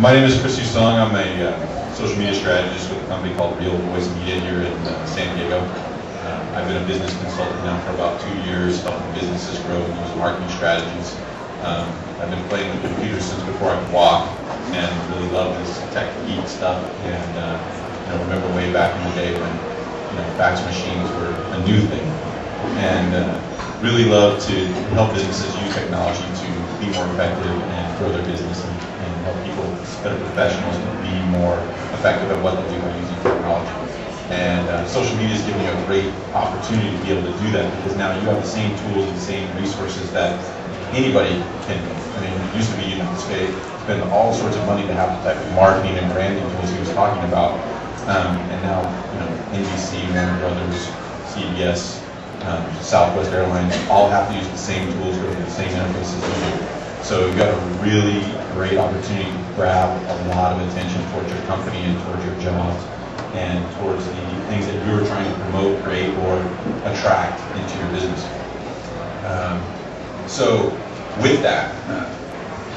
My name is Husong. I'm a social media strategist with a company called Real Voice Media here in San Diego. I've been a business consultant now for about 2 years, helping businesses grow and use marketing strategies. I've been playing with computers since before I could walk, and really love this tech geek stuff. And remember way back in the day when fax machines were a new thing, and really love to help businesses use technology to be more effective and grow their business and help people that are professionals be more effective at what they do by using technology. And social media has given you a great opportunity to be able to do that, because now you have the same tools and the same resources that anybody can. I mean, it used to be you have to spend all sorts of money to have the type of marketing and branding tools he was talking about. And now, NBC, Warner Brothers, CBS, Southwest Airlines all have to use the same tools or the same interfaces you do. So you've got a really great opportunity to grab a lot of attention towards your company and towards your jobs and towards the things that you're trying to promote, create, or attract into your business. So with that,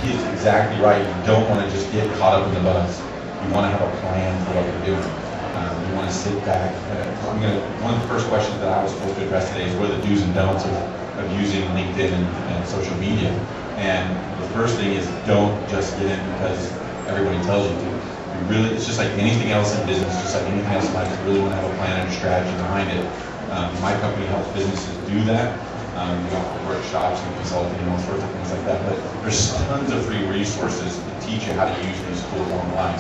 he's exactly right. You don't want to just get caught up in the buzz. You want to have a plan for what you're doing. You want to sit back. One of the first questions that I was supposed to address today is what are the do's and don'ts of using LinkedIn and social media. And the first thing is, don't just get in because everybody tells you to. It's just like anything else in business, just like anything else in life, you really want to have a plan and a strategy behind it. My company helps businesses do that. We offer workshops and consulting and all sorts of things like that. But there's tons of free resources to teach you how to use these tools online.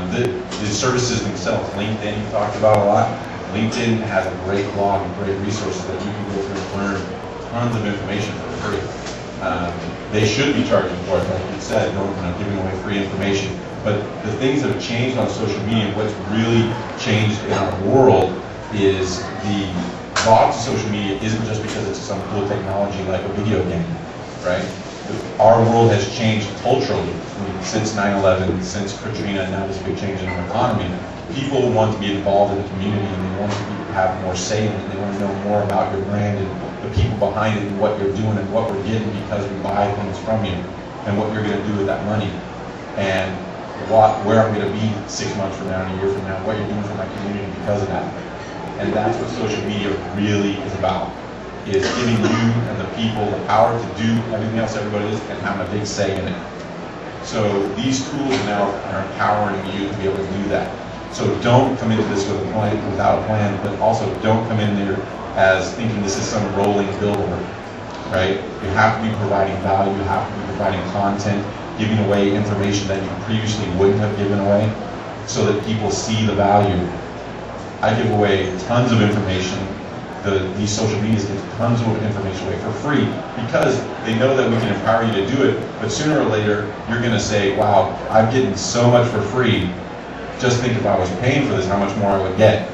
The services themselves, LinkedIn, you talked about a lot. LinkedIn has a great blog and great resources that you can go through and learn tons of information for free. They should be charging for it, like you said, giving away free information. But the things that have changed on social media, what's really changed in our world is the draw to social media isn't just because it's some cool technology like a video game, right? Our world has changed culturally. Since 9/11, since Katrina, and now this big change in our economy. People want to be involved in the community, and they want to have more say in it. They want to know more about your brand and the people behind it and what you're doing and what we're getting because we buy things from you, and what you're going to do with that money, and where I'm going to be 6 months from now and a year from now, what you're doing for my community because of that. And that's what social media really is about, is giving you and the people the power to do everything else everybody is and having a big say in it. So these tools now are empowering you to be able to do that. So don't come into this without a plan, but also don't come in there as thinking this is some rolling billboard, right? You have to be providing value, you have to be providing content, giving away information that you previously wouldn't have given away so that people see the value. I give away tons of information. These social medias give tons of information away for free because they know that we can empower you to do it, but sooner or later you're going to say, wow, I'm getting so much for free. Just think if I was paying for this, how much more I would get,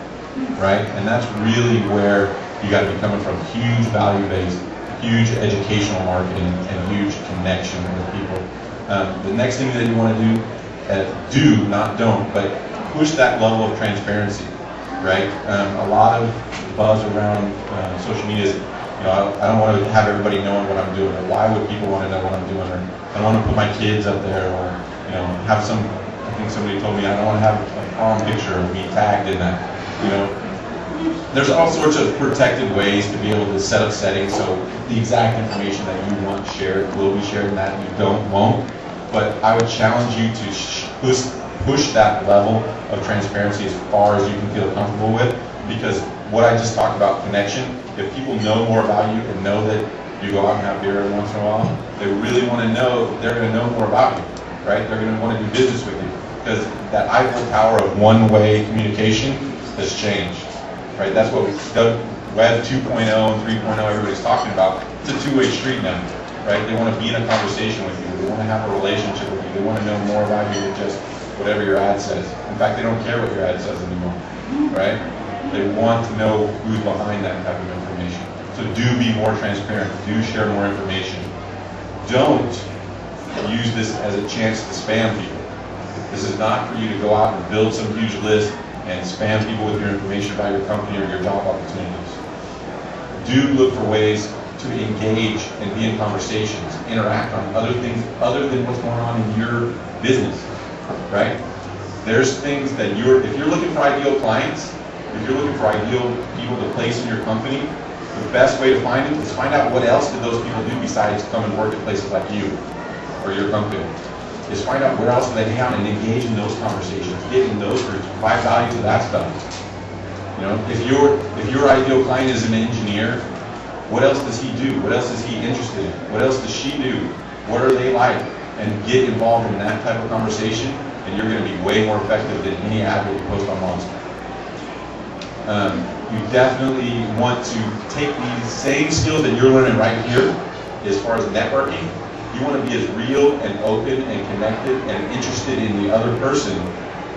right? And that's really where you got to be coming from. Huge value-based, huge educational marketing, and huge connection with people. The next thing that you want to do, not don't, but push that level of transparency, right? A lot of buzz around social media is, I don't want to have everybody knowing what I'm doing, or why would people want to know what I'm doing, or I don't want to put my kids up there, or have some, I think somebody told me I don't want to have a prom picture of me tagged in that, There's all sorts of protected ways to be able to set up settings so the exact information that you want shared will be shared and that you won't. But I would challenge you to push that level of transparency as far as you can feel comfortable with, because what I just talked about, connection, if people know more about you and know that you go out and have beer every once in a while, they really want to know, they're going to know more about you, right? They're going to want to do business with you, because that Eiffel Tower of one-way communication has changed, right? That's what Web 2.0 and 3.0 everybody's talking about. It's a two-way street now, right? They want to be in a conversation with you. They want to have a relationship with you. They want to know more about you than just whatever your ad says. In fact, they don't care what your ad says anymore, right? They want to know who's behind that type of information. So do be more transparent. Do share more information. Don't use this as a chance to spam people. This is not for you to go out and build some huge list and spam people with your information about your company or your job opportunities. Do look for ways to engage and be in conversations, interact on other things other than what's going on in your business. right? There's things that if you're looking for ideal clients, if you're looking for ideal people to place in your company, the best way to find it is find out what else did those people do besides come and work at places like you or your company. Is find out where else do they hang out and engage in those conversations, get in those groups, provide value to that stuff. You know, if your ideal client is an engineer, what else does he do? What else is he interested in? What else does she do? What are they like? And get involved in that type of conversation, and you're going to be way more effective than any ad that you post on Monster. You definitely want to take these same skills that you're learning right here, as far as networking. You want to be as real and open and connected and interested in the other person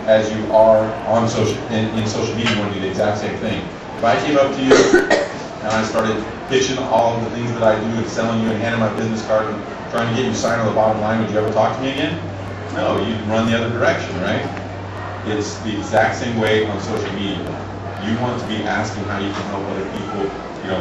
as you are on in social media. You want to do the exact same thing. If I came up to you and I started pitching all of the things that I do and selling you and handing my business card and trying to get you signed on the bottom line, would you ever talk to me again? No, you'd run the other direction, right? It's the exact same way on social media. You want to be asking how you can help other people, you know,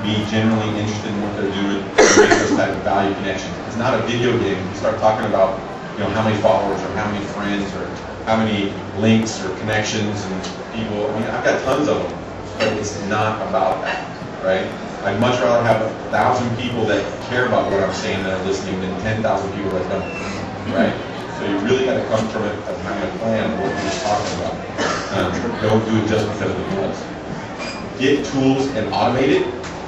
be generally interested in what they're doing, and make those type of value connections. It's not a video game. You start talking about, you know, how many followers or how many friends or how many links or connections and people. I mean, I've got tons of them, but it's not about that, right? I'd much rather have 1,000 people that care about what I'm saying that are listening than 10,000 people that don't, right? So you really got to come from it as having a plan of what you're just talking about. Don't do it just because of the buzz. Get tools and automate it.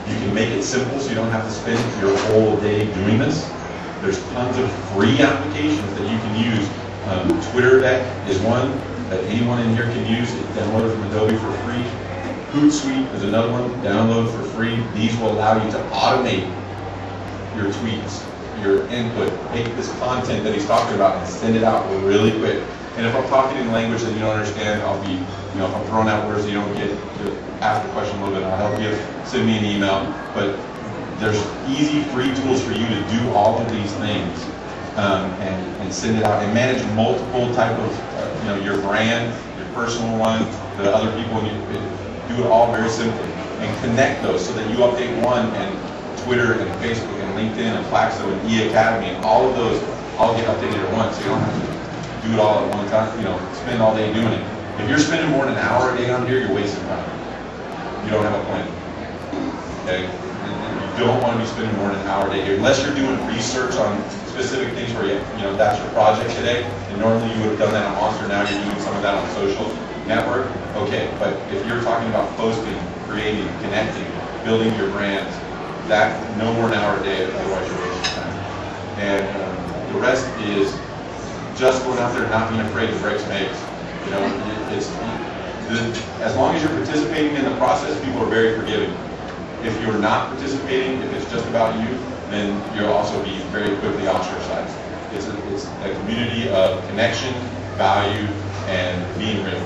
You can make it simple so you don't have to spend your whole day doing this. There's tons of free applications that you can use. Twitter Deck is one that anyone in here can use. It's downloaded from Adobe for free. Hootsuite is another one, download for free. These will allow you to automate your tweets, your input, take this content that he's talking about and send it out really quick. And if I'm talking in language that you don't understand, I'll be, you know, if I'm throwing out words that you don't get, to ask the question a little bit, I'll help you, send me an email. But there's easy, free tools for you to do all of these things and send it out and manage multiple type of, you know, your brand, your personal one, the other people, and you do it all very simply. And connect those so that you update one and Twitter and Facebook and LinkedIn and Plaxo and E-Academy and all of those all get updated at once. So you don't have to do it all at one time, you know, spend all day doing it. If you're spending more than an hour a day on here, you're wasting time. You don't have a plan. Okay? And you don't want to be spending more than an hour a day here. Unless you're doing research on specific things where you know, that's your project today, and normally you would have done that on Monster, now you're doing some of that on social network. Okay, but if you're talking about posting, creating, connecting, building your brands, that no more than an hour a day, otherwise you're wasting time. And the rest is just going out there and not being afraid to break some eggs. You know, as long as you're participating in the process, people are very forgiving. If you're not participating, if it's just about you, then you'll also be very quickly ostracized. It's a community of connection, value, and being real.